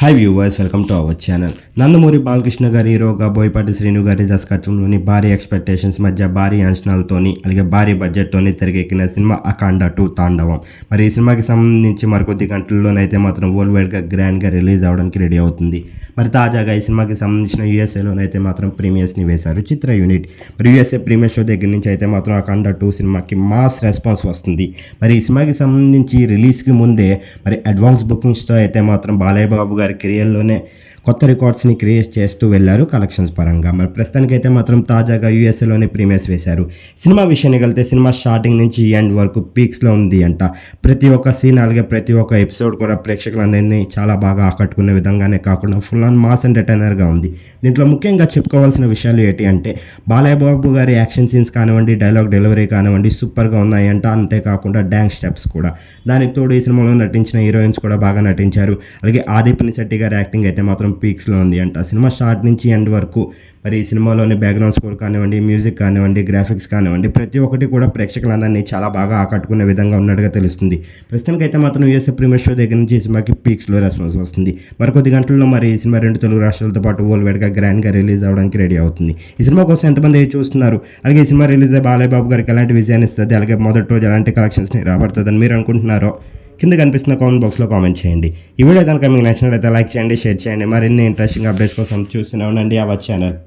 Hi viewers, welcome to our channel. Nandamuri Balakrishna గారి హీరోగా బోయపాటి శ్రీను గారి దర్శకత్వంలోని భారీ ఎక్స్పెక్టేషన్స్ మధ్య భారీ అంచనాలతోని అలాగే భారీ బడ్జెట్తోని తెరకెక్కిన సినిమా అఖండ 2 తాండవం. మరి ఈ సినిమాకి సంబంధించి మరికొద్ది గంటల్లోనైతే మాత్రం వరల్డ్ వైడ్గా గ్రాండ్గా రిలీజ్ అవ్వడానికి రెడీ అవుతుంది. మరి తాజాగా ఈ సినిమాకి సంబంధించిన యూఎస్ఏలోనైతే మాత్రం ప్రీమియర్స్ని వేశారు చిత్ర యూనిట్. మరి యూఎస్ఏ ప్రీమియర్ షో దగ్గర నుంచి అయితే మాత్రం అఖండ 2 సినిమాకి మాస్ రెస్పాన్స్ వస్తుంది. మరి ఈ సినిమాకి సంబంధించి రిలీజ్కి ముందే మరి అడ్వాన్స్ బుకింగ్స్తో అయితే మాత్రం బాలయ్య బాబు గారి కెరియర్లోనే కొత్త రికార్డ్స్ని క్రియేట్ చేస్తూ వెళ్ళారు కలెక్షన్స్ పరంగా. మరి ప్రస్తుతానికైతే మాత్రం తాజాగా యూఎస్ఏలోనే ప్రీమియర్స్ వేశారు. సినిమా విషయానికి వెళ్తే సినిమా స్టార్టింగ్ నుంచి ఎండ్ వరకు పీక్స్లో ఉంది అంట. ప్రతి ఒక్క సీన్ అలాగే ప్రతి ఒక్క ఎపిసోడ్ కూడా ప్రేక్షకులందరినీ చాలా బాగా ఆకట్టుకునే విధంగానే కాకుండా ఫుల్ ఆన్ మాస్ ఎంటర్టైనర్గా ఉంది. దీంట్లో ముఖ్యంగా చెప్పుకోవాల్సిన విషయాలు ఏంటి అంటే బాలయ్య బాబు గారి యాక్షన్ సీన్స్ కానివ్వండి, డైలాగ్ డెలివరీ కానివ్వండి సూపర్గా ఉన్నాయంట. అంతేకాకుండా డ్యాన్స్ స్టెప్స్ కూడా. దానికి తోడు ఈ సినిమాలో నటించిన హీరోయిన్స్ కూడా బాగా నటించారు. అలాగే ఆదిపుని శెట్టి గారి యాక్టింగ్ అయితే మాత్రం పీక్స్లో ఉంది అంట. సినిమా స్టార్ట్ నుంచి ఎండ్ వరకు మరి ఈ సినిమాలోని బ్యాక్గ్రౌండ్ స్కోర్ కానివ్వండి, మ్యూజిక్ కానివ్వండి, గ్రాఫిక్స్ కానివ్వండి ప్రతి ఒక్కటి కూడా ప్రేక్షకులందరినీ చాలా బాగా ఆకట్టుకునే విధంగా ఉన్నట్టుగా తెలుస్తుంది. ప్రస్తుతానికి అయితే మాత్రం యూఎస్ఏ ప్రీమియర్ షో దగ్గర నుంచి ఈ సినిమాకి పీక్స్లో రెస్పాన్స్ వస్తుంది. మరికొద్ది గంటల్లో మరి ఈ సినిమా 2 తెలుగు రాష్ట్రాలతో పాటు వరల్డ్ వైడ్గా గ్రాండ్గా రిలీజ్ అవ్వడానికి రెడీ అవుతుంది. ఈ సినిమా కోసం ఎంతమంది చూస్తున్నారు, అలాగే ఈ సినిమా రిలీజ్ అయ్యి బాలయ్య బాబు గారికి ఎలాంటి విజయాన్ని ఇస్తుంది, అలాగే మొదటి రోజు ఎలాంటి కలెక్షన్స్ని రాబడుతుందని మీరు అనుకుంటున్నారో కింద కనిపిస్తున్న కామెంట్ బాక్స్లో కామెంట్ చేయండి. ఈ వీడియో కనుక మీకు నచ్చినట్లయితే లైక్ చేయండి, షేర్ చేయండి. మరిన్ని ఇంట్రెస్టింగ్ అప్డేట్స్ కోసం చూస్తూనే ఉండండి అవర్ ఛానల్.